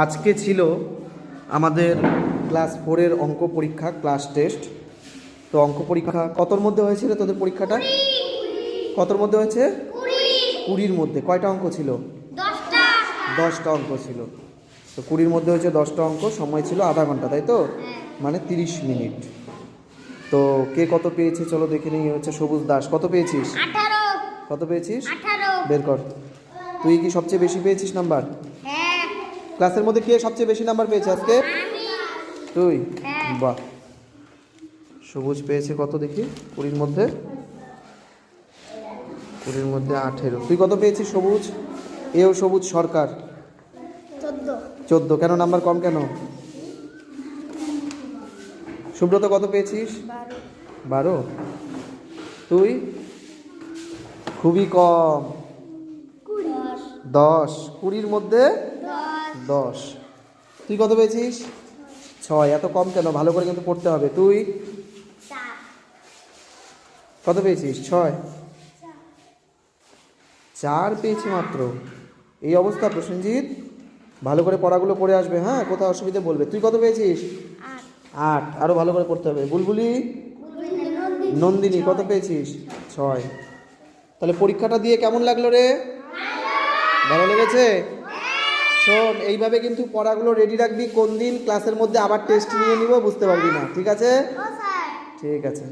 আজকে ছিল আমাদের ক্লাস 4-এর অঙ্ক পরীক্ষা, ক্লাস টেস্ট। তো অঙ্ক পরীক্ষা কতর মধ্যে হয়েছিল তোদের পরীক্ষাটা? কতর মধ্যে হয়েছে? 20-র মধ্যে। কয়টা অঙ্ক ছিল? 10টা অঙ্ক ছিল। তো 20-র মধ্যে হয়েছে 10টা অঙ্ক, সময় ছিল আধা ঘন্টা, তাই তো? মানে 30 মিনিট। তো কে কত পেয়েছে চলো দেখে নিই। হচ্ছে সবুজ দাস, কত পেয়েছিস? 18। কত পেয়েছিস? 18। বের কর। তুই কি সবচেয়ে বেশি পেয়েছিস নাম্বার? হ্যাঁ। ক্লাসের মধ্যে কে সবচেয়ে বেশি নাম্বার পেয়েছে আজকে? তুই? বাহ। সবুজ পেয়েছে কত দেখি 20-র মধ্যে? 20-র মধ্যে 18। তুই কত পেয়েছিস সবুজ? এও সবুজ সরকার 14। কেন নাম্বার কম কেন? সুব্রত কত পেয়েছিস? 12। তুই? খুবই কম, 10। 20-র মধ্যে 10। তুই কত পেয়েছিস? 6। এত কম কেন? ভালো করে কিন্তু পড়তে হবে। তুই কত পেয়েছিস? 6। 4 পেয়েছি মাত্র। এই অবস্থা প্রসেনজিৎ, ভালো করে পড়াগুলো করে আসবে, হ্যাঁ? কোথাও অসুবিধা বলবে। তুই কত পেয়েছিস? 8। আরও ভালো করে পড়তে হবে। বুলবুলি, নন্দিনী কত পেয়েছিস? 6। তাহলে পরীক্ষাটা দিয়ে কেমন লাগলো রে? ভালো লেগেছে? শোন, এইভাবে কিন্তু পড়াগুলো রেডি রাখবি। কোন দিন ক্লাসের মধ্যে আবার টেস্ট নিয়ে নিব বুঝতে পারবি না, ঠিক আছে? ঠিক আছে।